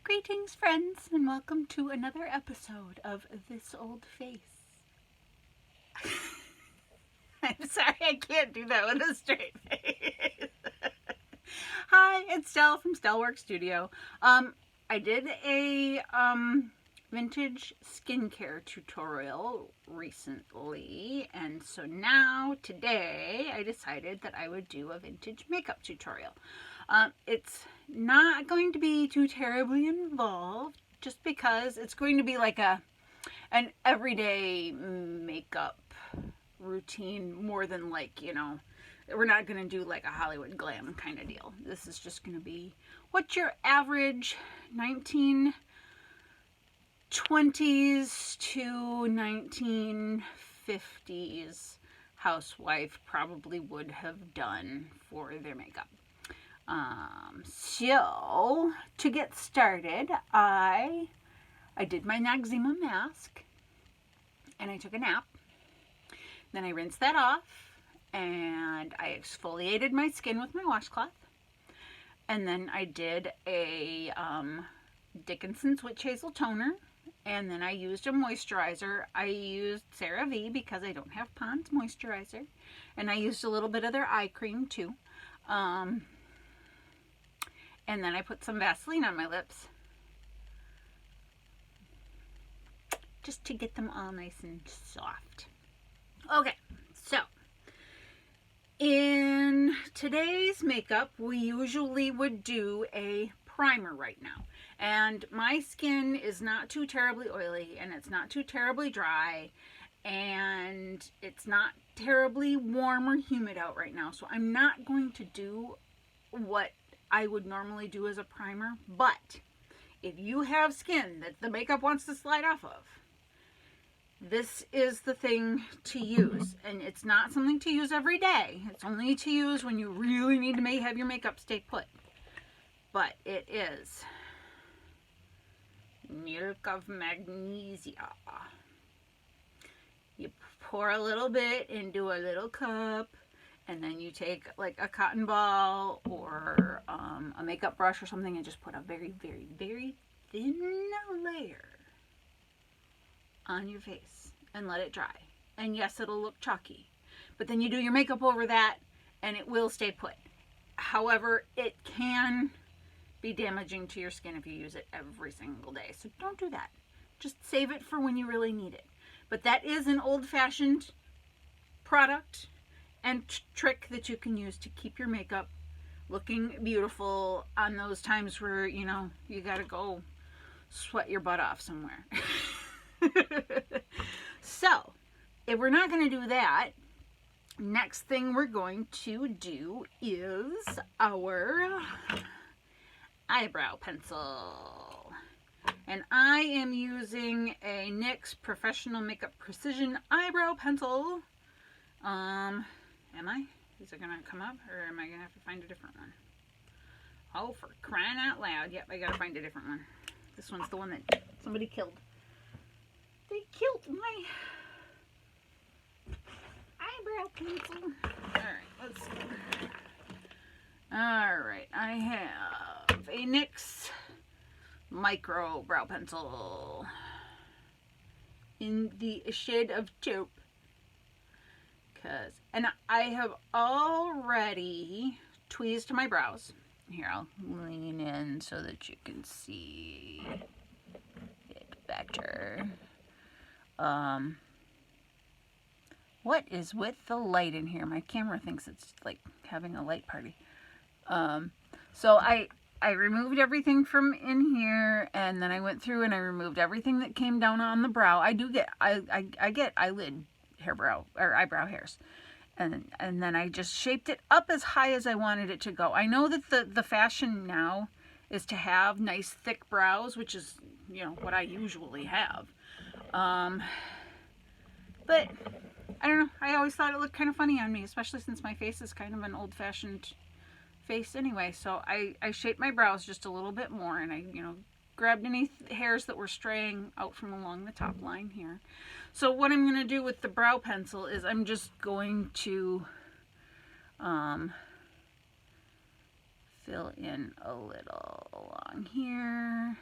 Greetings, friends, and welcome to another episode of This Old Face. I'm sorry, I can't do that with a straight face. Hi, it's Stell from Stellwork Studio. I did a vintage skincare tutorial recently, and so now, today, I decided that I would do a vintage makeup tutorial. It's not going to be too terribly involved, just because it's going to be like an everyday makeup routine more than like, you know, we're not going to do like a Hollywood glam kind of deal. This is just going to be what your average 1920s to 1950s housewife probably would have done for their makeup. So to get started, I did my Noxzema mask and I took a nap. Then I rinsed that off and I exfoliated my skin with my washcloth. And then I did a Dickinson's Witch Hazel toner, and then I used a moisturizer. I used CeraVe because I don't have Pond's moisturizer, and I used a little bit of their eye cream too. And then I put some Vaseline on my lips just to get them all nice and soft. Okay, so in today's makeup, we usually would do a primer right now. And my skin is not too terribly oily, and it's not too terribly dry, and it's not terribly warm or humid out right now. So I'm not going to do what I would normally do as a primer, but if you have skin that the makeup wants to slide off of, this is the thing to use. And it's not something to use every day. It's only to use when you really need to have your makeup stay put. But it is milk of magnesia. You pour a little bit into a little cup, and then you take like a cotton ball or a makeup brush or something and just put a very, very, very thin layer on your face and let it dry. And yes, it'll look chalky, but then you do your makeup over that and it will stay put. However, it can be damaging to your skin if you use it every single day. So don't do that. Just save it for when you really need it. But that is an old-fashioned product and trick that you can use to keep your makeup looking beautiful on those times where, you know, you gotta go sweat your butt off somewhere. So, if we're not gonna do that, next thing we're going to do is our eyebrow pencil. And I am using a NYX Professional Makeup Precision Eyebrow Pencil. Am I? Is it gonna come up, or am I gonna have to find a different one? Oh, for crying out loud. Yep, I gotta find a different one. This one's the one that somebody killed. They killed my eyebrow pencil. Alright, let's see. Alright, I have a NYX Micro Brow Pencil in the shade of taupe. And I have already tweezed my brows. Here, I'll lean in so that you can see it better. What is with the light in here? My camera thinks it's like having a light party. So I removed everything from in here, and then I went through and I removed everything that came down on the brow. I get eyelid eyebrow hairs, and then I just shaped it up as high as I wanted it to go. I know that the fashion now is to have nice thick brows, which is, you know, what I usually have, but I don't know, I always thought it looked kind of funny on me, especially since my face is kind of an old-fashioned face anyway. So I shaped my brows just a little bit more, and I, you know, grabbed any hairs that were straying out from along the top line here. So what I'm going to do with the brow pencil is I'm just going to fill in a little along here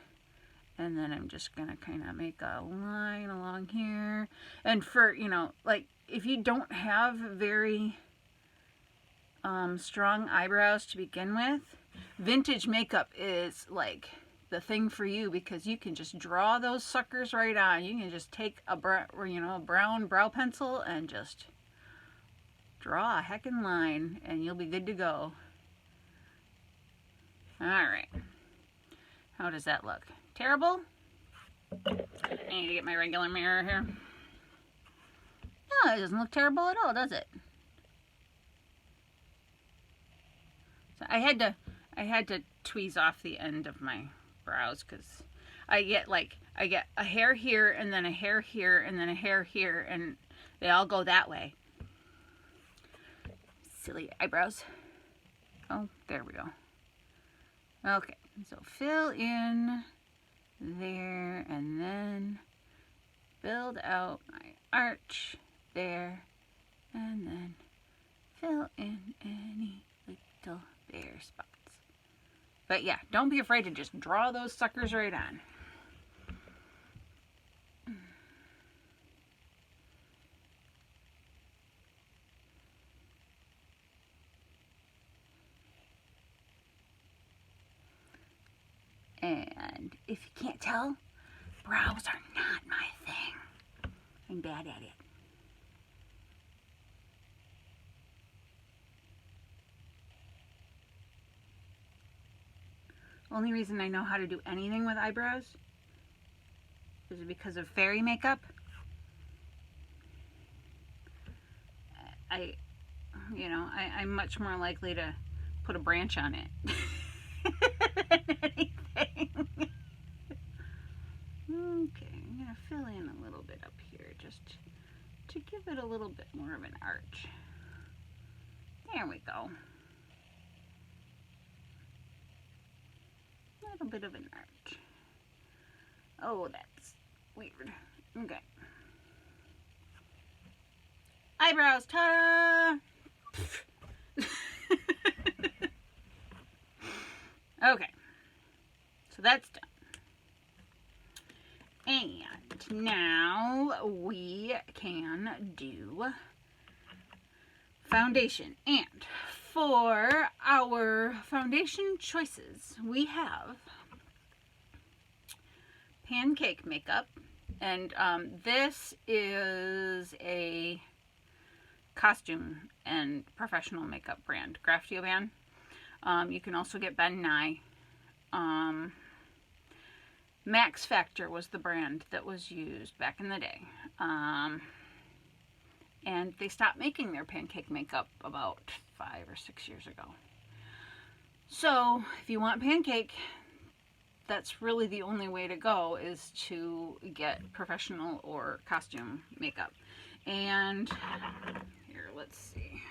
And then I'm just going to kind of make a line along here. And for, you know, like if you don't have very strong eyebrows to begin with, vintage makeup is like the thing for you, because you can just draw those suckers right on. You can just take a brown brow pencil and just draw a heckin' line and you'll be good to go. Alright. How does that look? Terrible? I need to get my regular mirror here. No, it doesn't look terrible at all, does it? So I had to tweeze off the end of my brows because I get a hair here and then a hair here and then a hair here, and they all go that way. Silly eyebrows. Oh, there we go. Okay, so fill in there and then build out my arch there and then fill in any little bare spots. But yeah, don't be afraid to just draw those suckers right on. And if you can't tell, brows are not my thing. I'm bad at it. Only reason I know how to do anything with eyebrows is because of fairy makeup. I'm much more likely to put a branch on it than anything. Okay, I'm gonna fill in a little bit up here just to give it a little bit more of an arch. There we go. A little bit of an arch. Oh, that's weird. Okay. Eyebrows, ta-da! Okay. So that's done. And now we can do foundation. And for our foundation choices, we have Pancake makeup. And this is a costume and professional makeup brand, Graftobian. You can also get Ben Nye. Max Factor was the brand that was used back in the day. And they stopped making their pancake makeup about 5 or 6 years ago. So if you want pancake, that's really the only way to go, is to get professional or costume makeup. And here, let's see.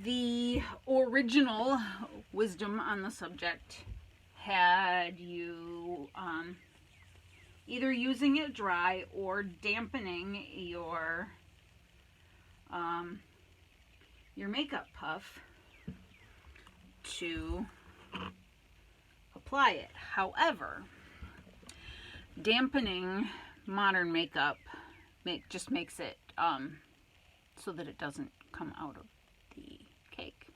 The original wisdom on the subject had you either using it dry or dampening your makeup puff to apply it. However, dampening modern makeup just makes it so that it doesn't come out of the cake.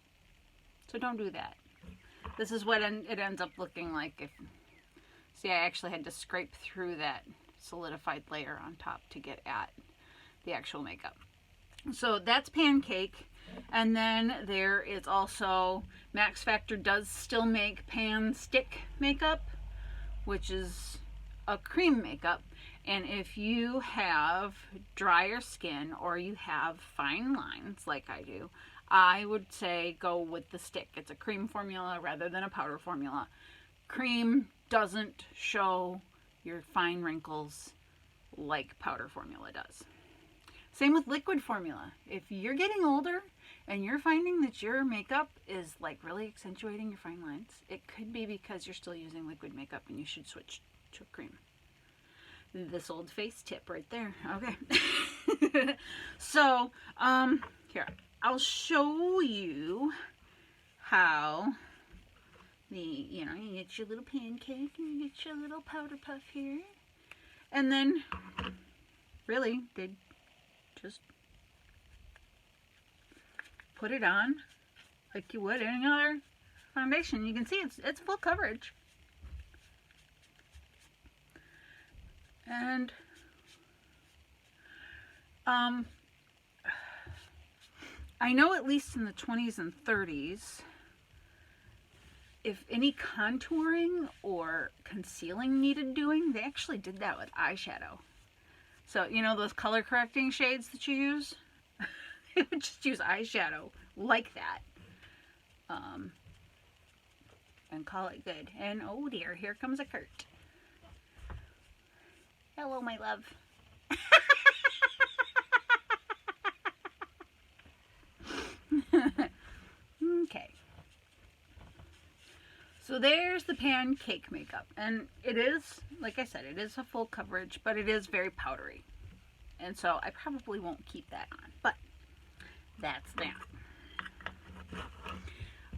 So don't do that. This is what it ends up looking like. See, I actually had to scrape through that solidified layer on top to get at the actual makeup. So that's Pancake. And then there is also, Max Factor does still make Pan Stick makeup, which is a cream makeup. And if you have drier skin or you have fine lines like I do, I would say go with the stick. It's a cream formula rather than a powder formula. Cream doesn't show your fine wrinkles like powder formula does. Same with liquid formula. If you're getting older and you're finding that your makeup is like really accentuating your fine lines, it could be because you're still using liquid makeup and you should switch to cream. This old face tip right there. Okay. So, here, I'll show you how you get your little pancake and you get your little powder puff here. And then, really, they just put it on like you would any other foundation. You can see it's full coverage. And I know at least in the 20s and 30s, if any contouring or concealing needed doing, they actually did that with eyeshadow. So, you know those color correcting shades that you use? They would just use eyeshadow like that. And call it good. And oh dear, here comes a Kurt. Hello, my love. Okay. So there's the pancake makeup. And it is, like I said, it is a full coverage, but it is very powdery. And so I probably won't keep that on. But that's that.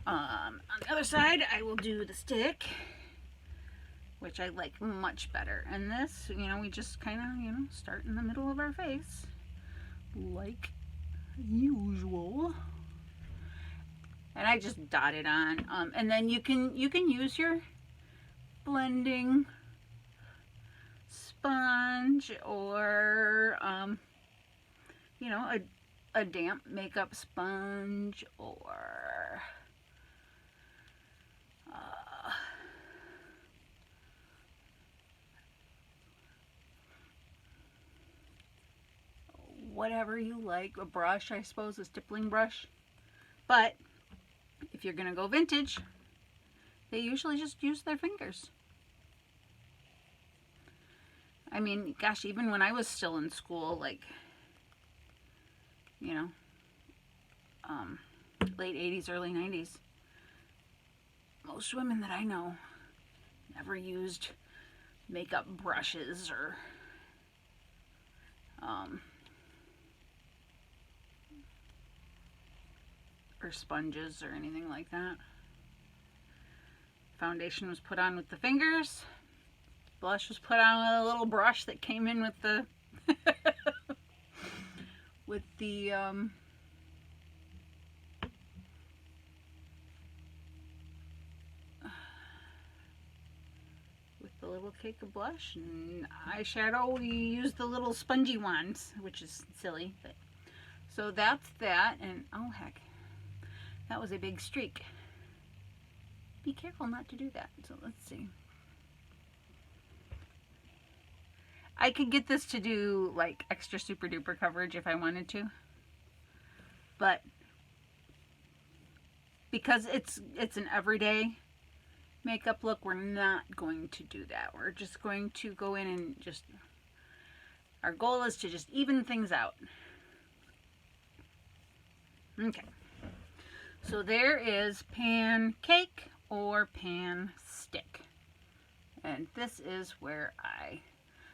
On the other side, I will do the stick, which I like much better. And this, we just kind of, start in the middle of our face, like usual. And I just dot it on. And then you can use your blending sponge or, a damp makeup sponge or whatever you like. A brush, I suppose, a stippling brush. But if you're going to go vintage, they usually just use their fingers. I mean, gosh, even when I was still in school, like, late 80s, early 90s, most women that I know never used makeup brushes or sponges or anything like that. Foundation was put on with the fingers. Blush was put on with a little brush that came in with the with the little cake of blush. And eyeshadow, we use the little spongy ones, which is silly, but so that's that. And oh heck, that was a big streak. Be careful not to do that. So let's see. I could get this to do like extra super duper coverage if I wanted to, but because it's an everyday makeup look, we're not going to do that. We're just going to go in and just, our goal is to just even things out. Okay. So there is pancake or pan stick. And this is where I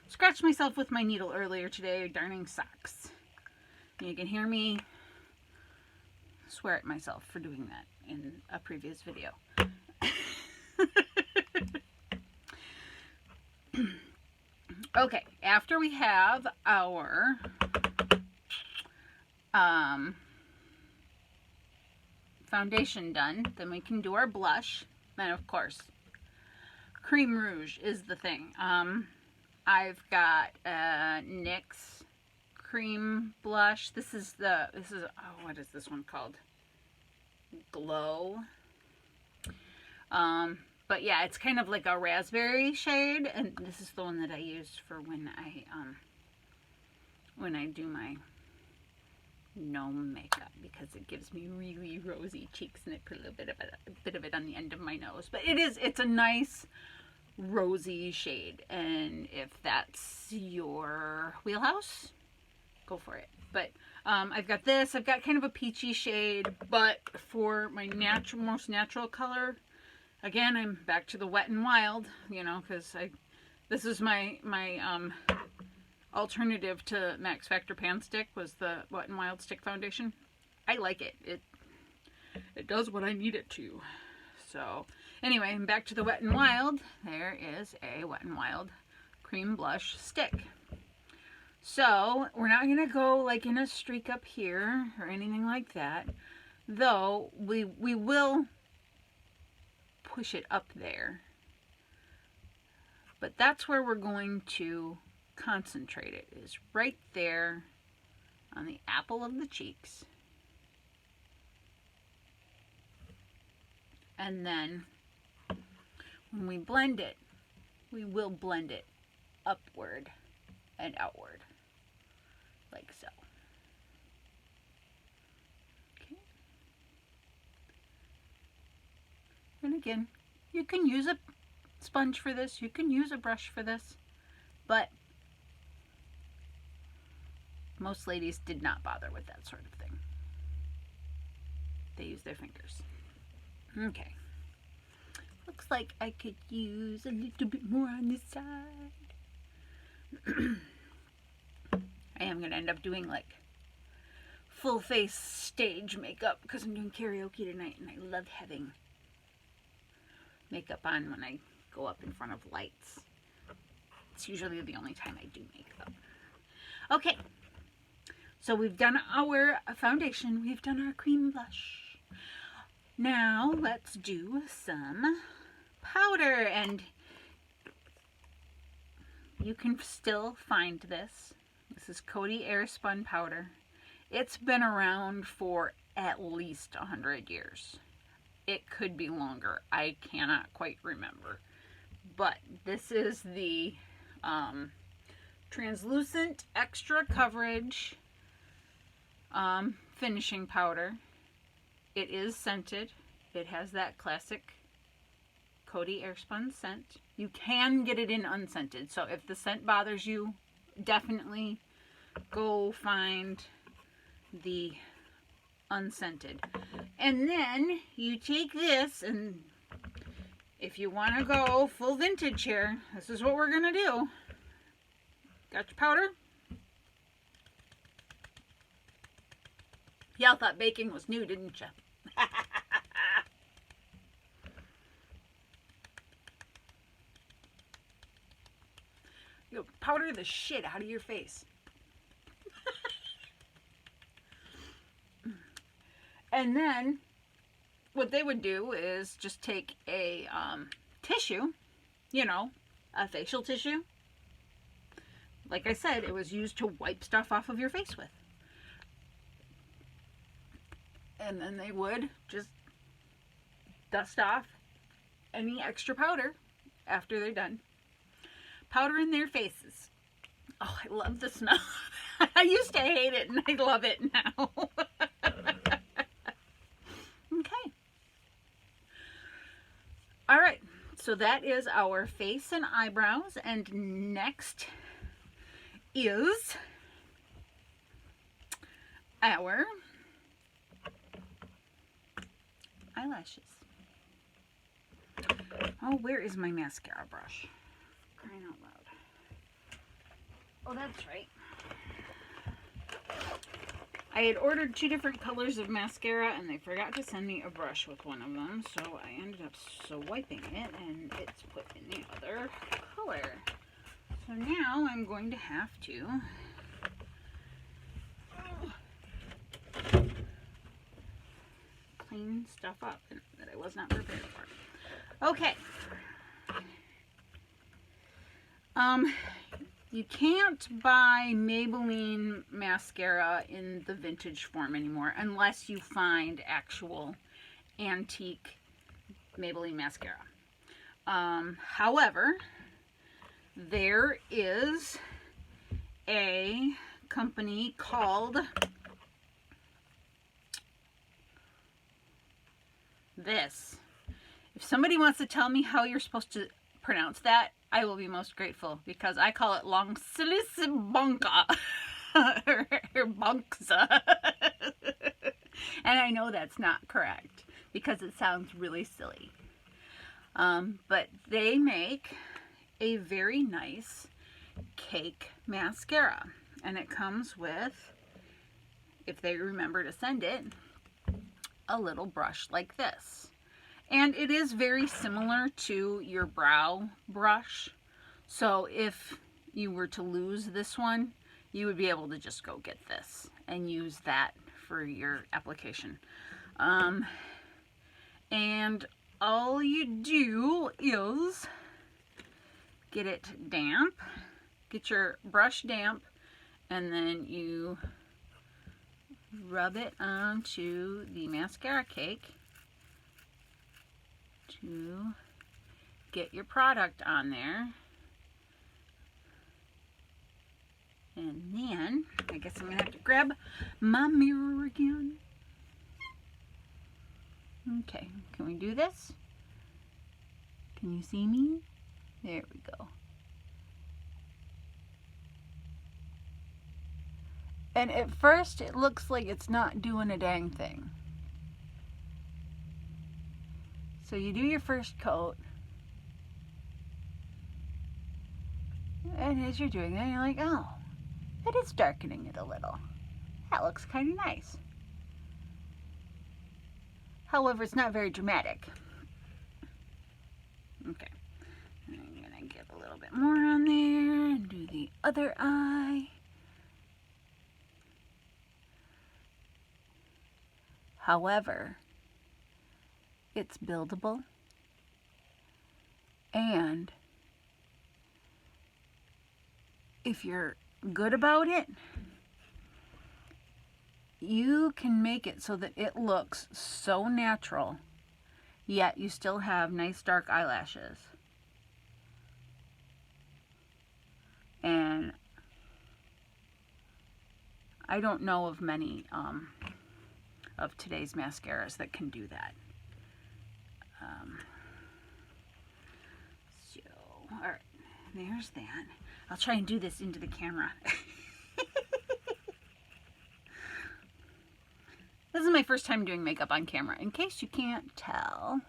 scratched myself with my needle earlier today, darning socks. You can hear me swear at myself for doing that in a previous video. Okay, after we have our foundation done, then we can do our blush. And of course, cream rouge is the thing. I've got NYX Cream Blush. This is what is this one called? Glow. But yeah, it's kind of like a raspberry shade, and this is the one that I use for when I do my gnome makeup, because it gives me really rosy cheeks, and I put a little bit of it on the end of my nose. But it's a nice rosy shade, and if that's your wheelhouse, go for it. But I've got this. I've got kind of a peachy shade, but for my most natural color, again, I'm back to the Wet n Wild, because this is my alternative to Max Factor Pan Stick, was the Wet n Wild Stick Foundation. I like it. it does what I need it to. So anyway, back to the Wet n Wild. There is a Wet n Wild cream blush stick. So we're not going to go like in a streak up here or anything like that, though we will push it up there. But that's where we're going to concentrate it, is right there on the apple of the cheeks. And then when we blend it, we will blend it upward and outward, like so. Okay. And again, you can use a sponge for this, you can use a brush for this, but most ladies did not bother with that sort of thing. They use their fingers. Okay. Looks like I could use a little bit more on this side. I am going to end up doing like full face stage makeup because I'm doing karaoke tonight and I love having makeup on when I go up in front of lights. It's usually the only time I do makeup. Okay, so we've done our foundation, we've done our cream blush. Now let's do some powder, and you can still find this. This is Coty Airspun powder. It's been around for at least 100 years. It could be longer. I cannot quite remember. But this is the translucent extra coverage finishing powder. It is scented. It has that classic Coty Airspun scent. You can get it in unscented. So if the scent bothers you, definitely go find the unscented. And then you take this, and if you want to go full vintage here, this is what we're going to do. Got your powder? Y'all thought baking was new, didn't you? You powder the shit out of your face. And then what they would do is just take a tissue, you know, a facial tissue. Like I said, it was used to wipe stuff off of your face with. And then they would just dust off any extra powder after they're done. Powder in their faces. Oh, I love the smell. I used to hate it and I love it now. Okay. All right. So that is our face and eyebrows. And next is our eyelashes. Oh, where is my mascara brush? Crying out loud. Oh, that's right. I had ordered 2 different colors of mascara and they forgot to send me a brush with one of them, so I ended up swiping it and it's put in the other color. So now I'm going to have to clean stuff up that I was not prepared for. Okay. You can't buy Maybelline mascara in the vintage form anymore unless you find actual antique Maybelline mascara. However, there is a company called this. If somebody wants to tell me how you're supposed to pronounce that, I will be most grateful, because I call it Longcils Boncza or Boncza. And I know that's not correct because it sounds really silly. But they make a very nice cake mascara, and it comes with, if they remember to send it, a little brush like this. And it is very similar to your brow brush. So if you were to lose this one, you would be able to just go get this and use that for your application. And all you do is get it damp, get your brush damp, and then you rub it onto the mascara cake to get your product on there. And then, I guess I'm going to have to grab my mirror again. Okay, can we do this? Can you see me? There we go. And at first, it looks like it's not doing a dang thing. So you do your first coat. And as you're doing that, you're like, oh, it is darkening it a little. That looks kind of nice. However, it's not very dramatic. Okay. I'm going to get a little bit more on there and do the other eye. However, it's buildable, and if you're good about it, you can make it so that it looks so natural, yet you still have nice dark eyelashes. And I don't know of many of today's mascaras that can do that. So, alright, there's that. I'll try and do this into the camera. This is my first time doing makeup on camera, in case you can't tell.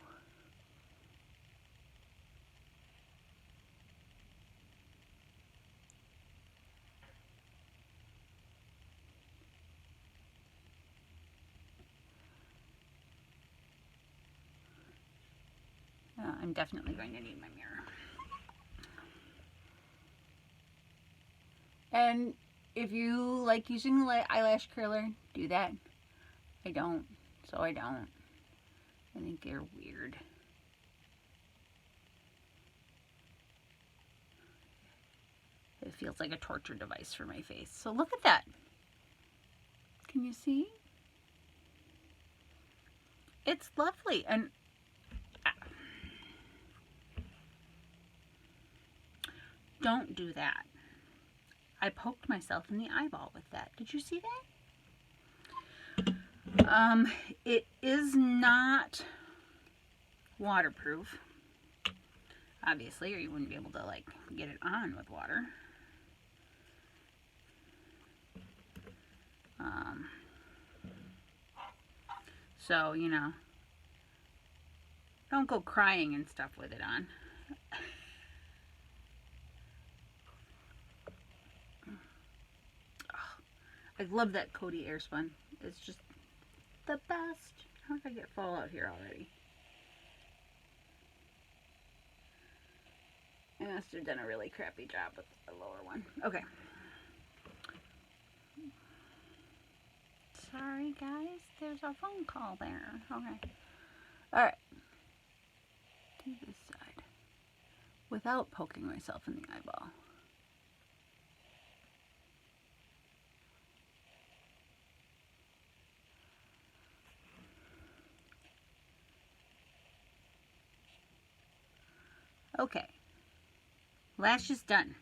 I'm definitely going to need my mirror. And if you like using the eyelash curler, do that. I don't, so I don't. I think they're weird. It feels like a torture device for my face. So look at that. Can you see? It's lovely. And don't do that. I poked myself in the eyeball with that. Did you see that? It is not waterproof, obviously, or you wouldn't be able to like get it on with water. So, you know, don't go crying and stuff with it on. I love that Coty Airspun. It's just the best. How did I get fallout here already? I must have done a really crappy job with the lower one. Okay. Sorry guys, there's a phone call there. Okay. Alright. Do this side. Without poking myself in the eyeball. Okay, lashes done.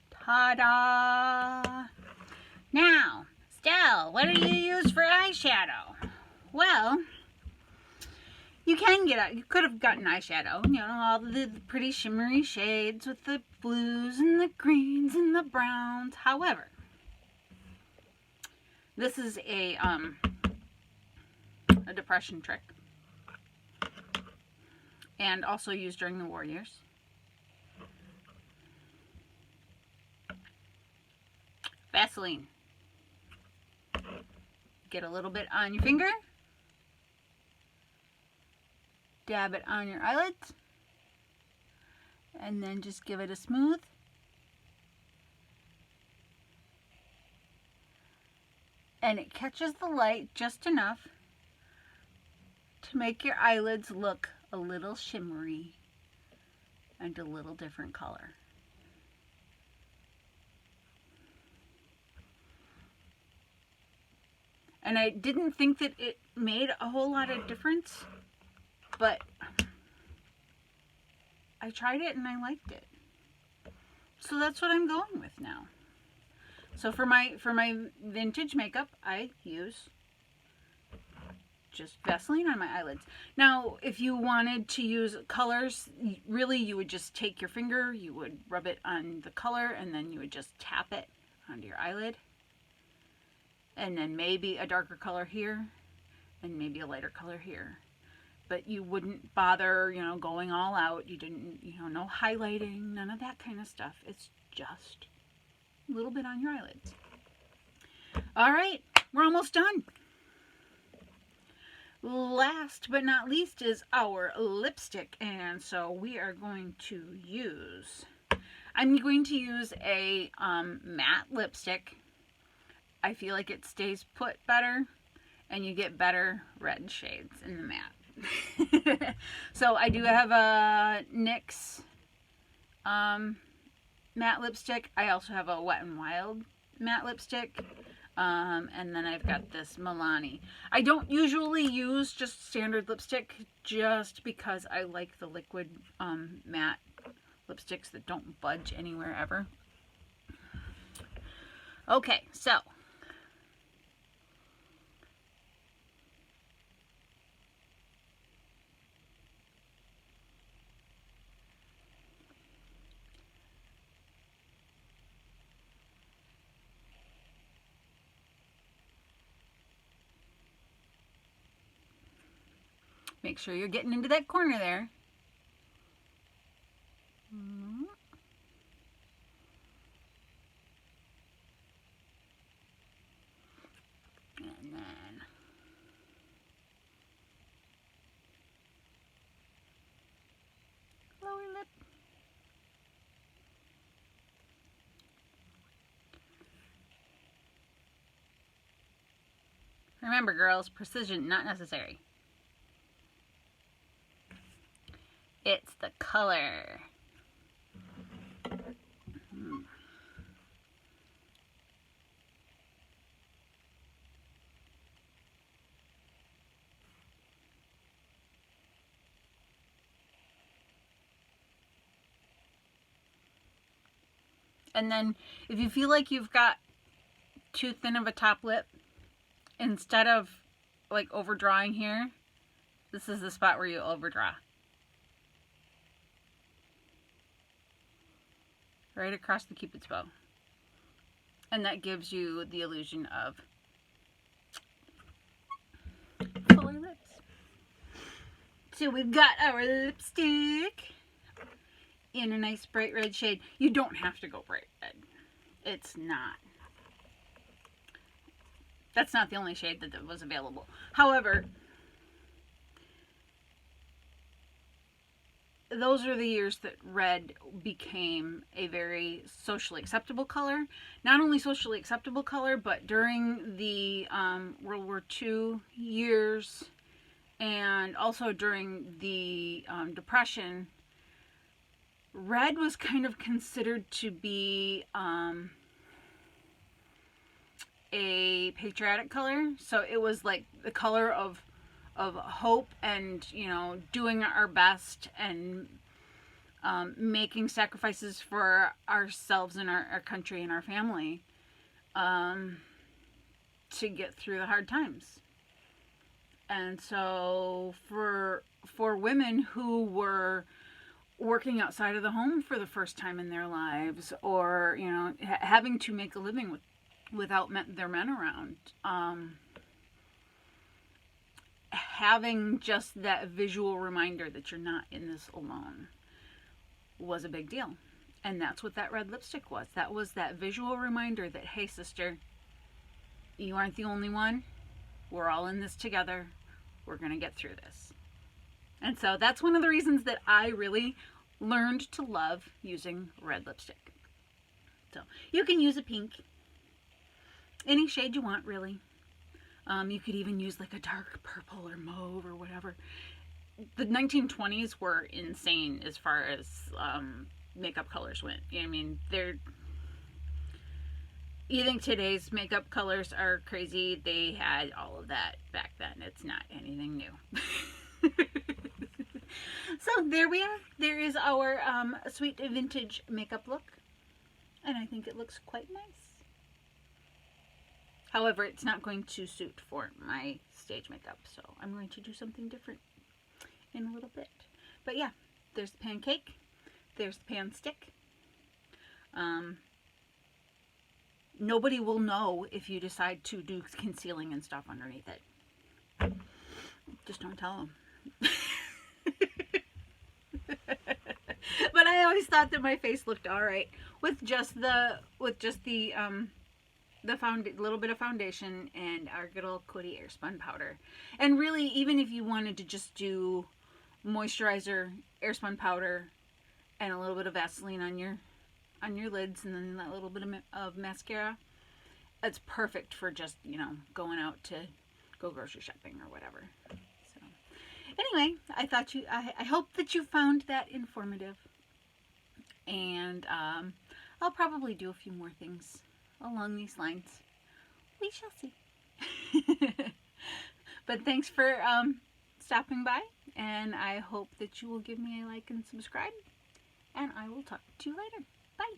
Ta-da! Now, Stell, what do you use for eyeshadow? Well, you can get, you could have gotten eyeshadow, you know, all the pretty shimmery shades with the blues and the greens and the browns. However, this is a depression trick. And also used during the war years. Vaseline. Get a little bit on your finger. Dab it on your eyelids. And then just give it a smooth. And it catches the light just enough to make your eyelids look a little shimmery and a little different color. And I didn't think that it made a whole lot of difference, but I tried it and I liked it. So that's what I'm going with now. So for my vintage makeup, I use just Vaseline on my eyelids. Now, if you wanted to use colors, really you would just take your finger, you would rub it on the color, and then you would just tap it onto your eyelid. And then maybe a darker color here, and maybe a lighter color here. But you wouldn't bother, you know, going all out. You didn't, you know, no highlighting, none of that kind of stuff. It's just a little bit on your eyelids. All right, we're almost done. Last but not least is our lipstick, and so we are going to use, I'm going to use a matte lipstick. I feel like it stays put better, and you get better red shades in the matte. So I do have a NYX matte lipstick. I also have a Wet n Wild matte lipstick. And then I've got this Milani. I don't usually use just standard lipstick just because I like the liquid matte lipsticks that don't budge anywhere ever. Okay, so make sure you're getting into that corner there. And then lower lip. Remember, girls, precision not necessary. It's the color. And then if you feel like you've got too thin of a top lip, instead of like overdrawing here, this is the spot where you overdraw. Right across the Cupid's bow. And that gives you the illusion of fuller lips. So we've got our lipstick in a nice bright red shade. You don't have to go bright red. It's not. That's not the only shade that was available. However, those are the years that red became a very socially acceptable color. Not only socially acceptable color, but during the World War II years and also during the Depression, red was kind of considered to be a patriotic color. So it was like the color of hope and, you know, doing our best and making sacrifices for ourselves and our country and our family to get through the hard times. And so for women who were working outside of the home for the first time in their lives, or, you know, having to make a living without their men around, having just that visual reminder that you're not in this alone was a big deal. And that's what that red lipstick was. That was that visual reminder that, hey, sister, you aren't the only one. We're all in this together. We're going to get through this. And so that's one of the reasons that I really learned to love using red lipstick. So you can use a pink, any shade you want, really. You could even use like a dark purple or mauve or whatever. The 1920s were insane as far as makeup colors went. I mean, you think today's makeup colors are crazy? They had all of that back then. It's not anything new. So there we are. There is our sweet vintage makeup look. And I think it looks quite nice. However, it's not going to suit for my stage makeup, so I'm going to do something different in a little bit. But yeah, there's the pancake. There's the pan stick. Nobody will know if you decide to do concealing and stuff underneath it. Just don't tell them. But I always thought that my face looked all right with just the little bit of foundation and our good old Coty Airspun powder. And really, even if you wanted to just do moisturizer, Airspun powder, and a little bit of Vaseline on your lids, and then that little bit of mascara, it's perfect for just, going out to go grocery shopping or whatever. So anyway, I hope that you found that informative. And I'll probably do a few more things along these lines. We shall see. But thanks for stopping by, and I hope that you will give me a like and subscribe, and I will talk to you later. Bye.